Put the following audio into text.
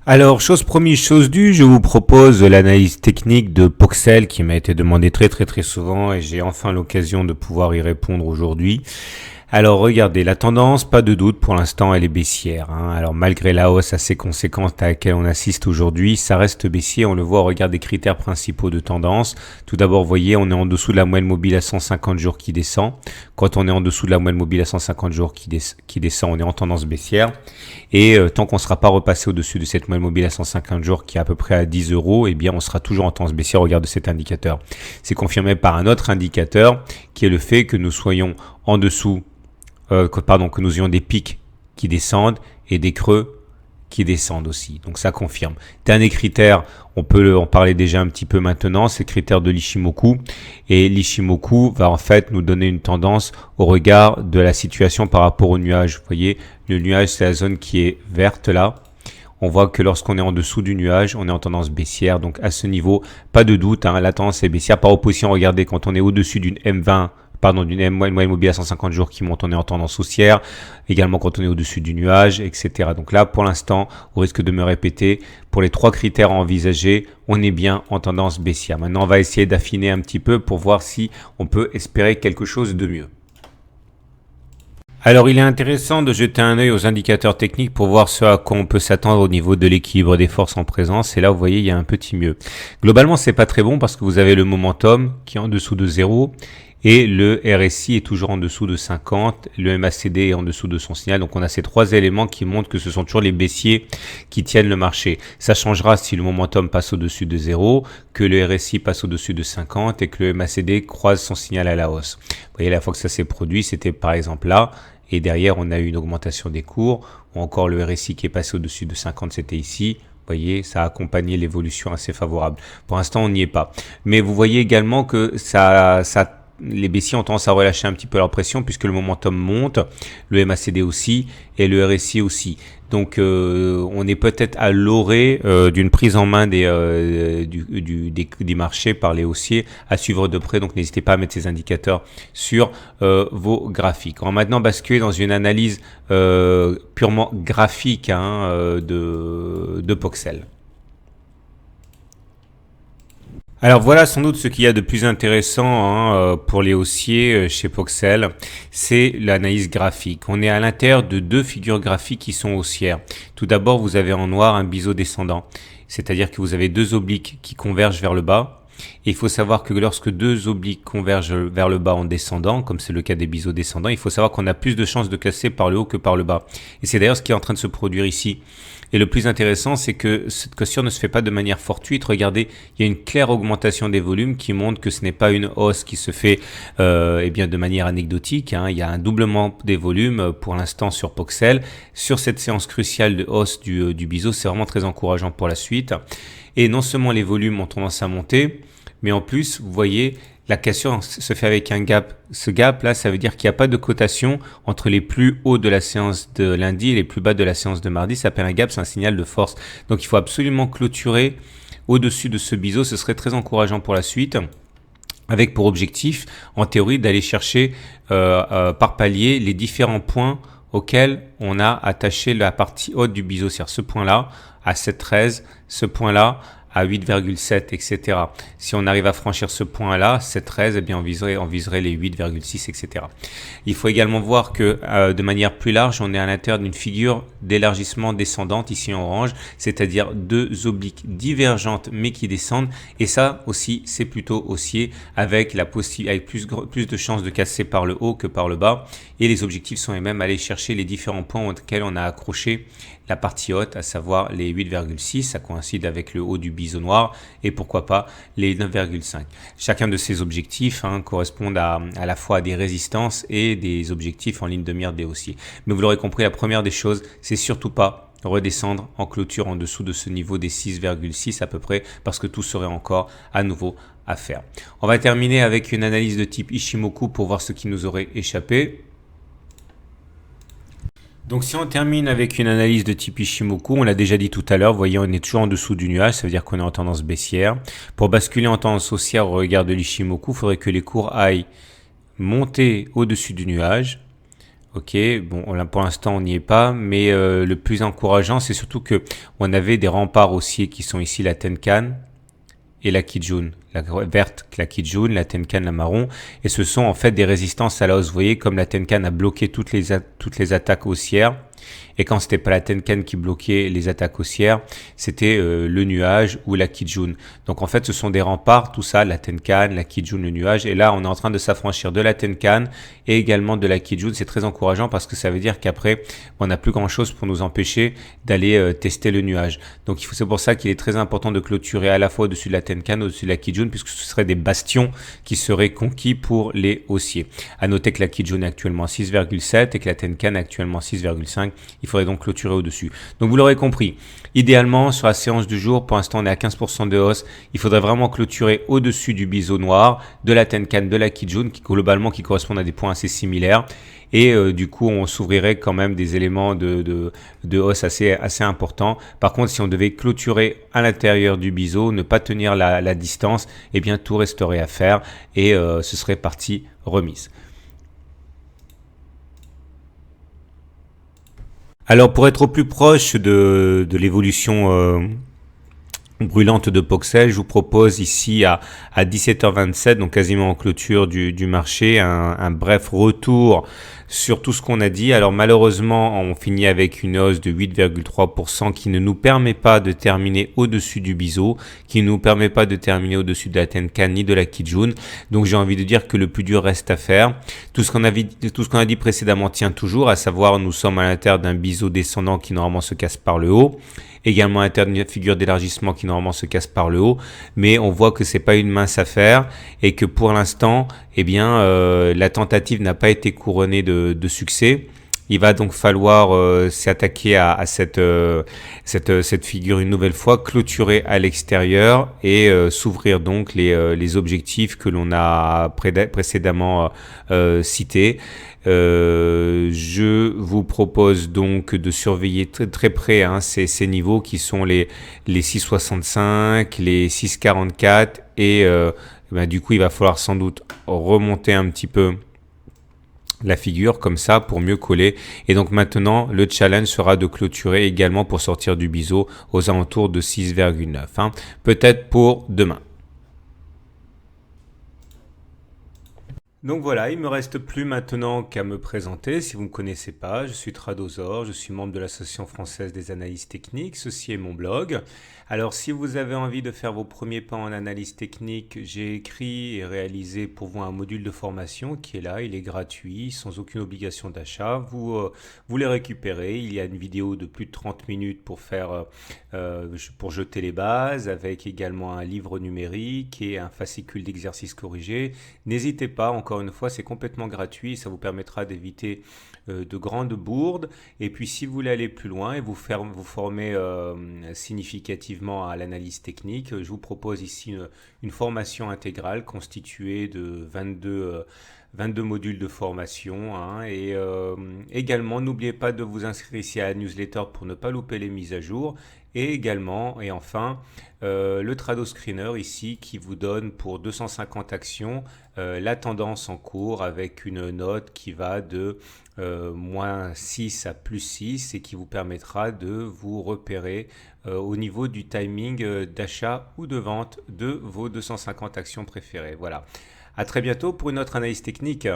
Alors, chose promise, chose due, je vous propose l'analyse technique de Poxel qui m'a été demandée très souvent et j'ai enfin l'occasion de pouvoir y répondre aujourd'hui. Alors regardez, la tendance, pas de doute, pour l'instant elle est baissière. Alors malgré la hausse assez conséquente à laquelle on assiste aujourd'hui, ça reste baissier, on le voit au regard des critères principaux de tendance. Tout d'abord, vous voyez, on est en dessous de la moyenne mobile à 150 jours qui descend. Quand on est en dessous de la moyenne mobile à 150 jours qui descend, on est en tendance baissière. Et tant qu'on ne sera pas repassé au-dessus de cette moyenne mobile à 150 jours qui est à peu près à 10 €, eh bien on sera toujours en tendance baissière au regard de cet indicateur. C'est confirmé par un autre indicateur qui est le fait que nous soyons en dessous que nous ayons des pics qui descendent et des creux qui descendent aussi. Donc ça confirme. Dernier critère, on peut en parler déjà un petit peu maintenant, c'est le critère de l'Ichimoku. Et l'Ichimoku va en fait nous donner une tendance au regard de la situation par rapport au nuage. Vous voyez, le nuage, c'est la zone qui est verte là. On voit que lorsqu'on est en dessous du nuage, on est en tendance baissière. Donc à ce niveau, pas de doute, la tendance est baissière. Par opposition, regardez, quand on est au-dessus d'une M20, d'une moyenne mobile à 150 jours qui monte, on est en tendance haussière. Également quand on est au-dessus du nuage, etc. Donc là, pour l'instant, au risque de me répéter, pour les trois critères à envisager, on est bien en tendance baissière. Maintenant, on va essayer d'affiner un petit peu pour voir si on peut espérer quelque chose de mieux. Alors, il est intéressant de jeter un œil aux indicateurs techniques pour voir ce à quoi on peut s'attendre au niveau de l'équilibre des forces en présence. Et là, vous voyez, il y a un petit mieux. Globalement, c'est pas très bon parce que vous avez le momentum qui est en dessous de 0 et le RSI est toujours en dessous de 50. Le MACD est en dessous de son signal. Donc, on a ces trois éléments qui montrent que ce sont toujours les baissiers qui tiennent le marché. Ça changera si le momentum passe au-dessus de 0, que le RSI passe au-dessus de 50 et que le MACD croise son signal à la hausse. Vous voyez, la fois que ça s'est produit, c'était par exemple là. Et derrière, on a eu une augmentation des cours, ou encore le RSI qui est passé au-dessus de 50, c'était ici. Vous voyez, ça a accompagné l'évolution assez favorable. Pour l'instant, on n'y est pas. Mais vous voyez également que les baissiers ont tendance à relâcher un petit peu leur pression puisque le momentum monte, le MACD aussi et le RSI aussi. Donc on est peut-être à l'orée d'une prise en main des marchés par les haussiers à suivre de près. Donc n'hésitez pas à mettre ces indicateurs sur vos graphiques. On va maintenant basculer dans une analyse purement graphique de Poxel. Alors voilà sans doute ce qu'il y a de plus intéressant pour les haussiers chez Poxel, c'est l'analyse graphique. On est à l'intérieur de deux figures graphiques qui sont haussières. Tout d'abord, vous avez en noir un biseau descendant, c'est-à-dire que vous avez deux obliques qui convergent vers le bas. Et il faut savoir que lorsque deux obliques convergent vers le bas en descendant, comme c'est le cas des biseaux descendants, il faut savoir qu'on a plus de chances de casser par le haut que par le bas. Et c'est d'ailleurs ce qui est en train de se produire ici. Et le plus intéressant, c'est que cette cassure ne se fait pas de manière fortuite. Regardez, il y a une claire augmentation des volumes qui montre que ce n'est pas une hausse qui se fait de manière anecdotique. Il y a un doublement des volumes pour l'instant sur Poxel. Sur cette séance cruciale de hausse du biseau, c'est vraiment très encourageant pour la suite. Et non seulement les volumes ont tendance à monter, mais en plus, vous voyez, la cassure se fait avec un gap. Ce gap-là, ça veut dire qu'il n'y a pas de cotation entre les plus hauts de la séance de lundi et les plus bas de la séance de mardi. Ça s'appelle un gap, c'est un signal de force. Donc, il faut absolument clôturer au-dessus de ce biseau. Ce serait très encourageant pour la suite, avec pour objectif, en théorie, d'aller chercher par palier les différents points auxquels on a attaché la partie haute du biseau. C'est-à-dire ce point-là à 7,13, ce point-là à 8,7, etc. Si on arrive à franchir ce point-là, 7,13, eh bien on viserait les 8,6, etc. Il faut également voir que de manière plus large, on est à l'intérieur d'une figure d'élargissement descendante, ici en orange, c'est-à-dire deux obliques divergentes mais qui descendent. Et ça aussi, c'est plutôt haussier avec plus de chances de casser par le haut que par le bas. Et les objectifs sont les mêmes, aller chercher les différents points auxquels on a accroché la partie haute, à savoir les 8,6, ça coïncide avec le haut du biseau noir, et pourquoi pas les 9,5. Chacun de ces objectifs correspondent à la fois à des résistances et des objectifs en ligne de mire des haussiers. Mais vous l'aurez compris, la première des choses, c'est surtout pas redescendre en clôture en dessous de ce niveau des 6,6 à peu près, parce que tout serait encore à nouveau à faire. On va terminer avec une analyse de type Ichimoku pour voir ce qui nous aurait échappé. Donc si on termine avec une analyse de type Ichimoku, on l'a déjà dit tout à l'heure, vous voyez on est toujours en dessous du nuage, ça veut dire qu'on est en tendance baissière. Pour basculer en tendance haussière au regard de l'Ichimoku, il faudrait que les cours aillent monter au-dessus du nuage, Ok, bon, là pour l'instant on n'y est pas, mais le plus encourageant, c'est surtout que on avait des remparts haussiers qui sont ici la Tenkan et la Kijun, la verte, la Kijun, la Tenkan, la marron, et ce sont en fait des résistances à la hausse. Vous voyez, comme la Tenkan a bloqué toutes les attaques haussières, et quand c'était pas la Tenkan qui bloquait les attaques haussières, c'était le nuage ou la Kijun. Donc en fait, ce sont des remparts, tout ça, la Tenkan, la Kijun, le nuage. Et là, on est en train de s'affranchir de la Tenkan et également de la Kijun. C'est très encourageant parce que ça veut dire qu'après, on n'a plus grand-chose pour nous empêcher d'aller tester le nuage. Donc c'est pour ça qu'il est très important de clôturer à la fois au-dessus de la Tenkan, au-dessus de la Kijun, puisque ce seraient des bastions qui seraient conquis pour les haussiers. À noter que la Kijun est actuellement 6,7 et que la Tenkan est actuellement 6,5. Il faudrait donc clôturer au-dessus. Donc vous l'aurez compris, idéalement sur la séance du jour, pour l'instant on est à 15% de hausse, il faudrait vraiment clôturer au-dessus du biseau noir, de la Tenkan, de la Kijun, qui globalement qui correspondent à des points assez similaires. Et du coup, on s'ouvrirait quand même des éléments de hausse assez importants. Par contre, si on devait clôturer à l'intérieur du biseau, ne pas tenir la distance, eh bien tout resterait à faire et ce serait partie remise. Alors pour être au plus proche de l'évolution brûlante de Poxel, je vous propose ici à 17h27, donc quasiment en clôture du marché, un bref retour sur tout ce qu'on a dit. Alors malheureusement, on finit avec une hausse de 8,3% qui ne nous permet pas de terminer au-dessus du biseau, qui ne nous permet pas de terminer au-dessus de la Tenkan ni de la Kijun. Donc j'ai envie de dire que le plus dur reste à faire. Tout ce qu'on a dit précédemment tient toujours, à savoir nous sommes à l'intérieur d'un biseau descendant qui normalement se casse par le haut. Également à l'intérieur d'une figure d'élargissement qui normalement se casse par le haut, mais on voit que c'est pas une mince affaire et que pour l'instant, eh bien, la tentative n'a pas été couronnée de succès. Il va donc falloir s'attaquer à cette figure une nouvelle fois, clôturer à l'extérieur et s'ouvrir donc les objectifs que l'on a précédemment cités. Je vous propose donc de surveiller très près ces niveaux qui sont les 6,65, les 6,44 et du coup il va falloir sans doute remonter un petit peu la figure comme ça pour mieux coller. Et donc maintenant, le challenge sera de clôturer également pour sortir du biseau aux alentours de 6,9. Peut-être pour demain. Donc voilà, il me reste plus maintenant qu'à me présenter. Si vous ne me connaissez pas, je suis Tradosor, je suis membre de l'Association française des analyses techniques. Ceci est mon blog. Alors si vous avez envie de faire vos premiers pas en analyse technique, j'ai écrit et réalisé pour vous un module de formation qui est là, il est gratuit, sans aucune obligation d'achat. Vous les récupérez, il y a une vidéo de plus de 30 minutes pour jeter les bases, avec également un livre numérique et un fascicule d'exercices corrigés. N'hésitez pas, encore une fois, c'est complètement gratuit, ça vous permettra d'éviter de grandes bourdes. Et puis si vous voulez aller plus loin et vous former significativement à l'analyse technique, je vous propose ici une formation intégrale constituée de 22 modules de formation. Et également, n'oubliez pas de vous inscrire ici à la newsletter pour ne pas louper les mises à jour. Et également, et enfin, le Trado Screener ici qui vous donne pour 250 actions la tendance en cours avec une note qui va de -6 à +6 et qui vous permettra de vous repérer au niveau du timing d'achat ou de vente de vos 250 actions préférées. Voilà. À très bientôt pour une autre analyse technique.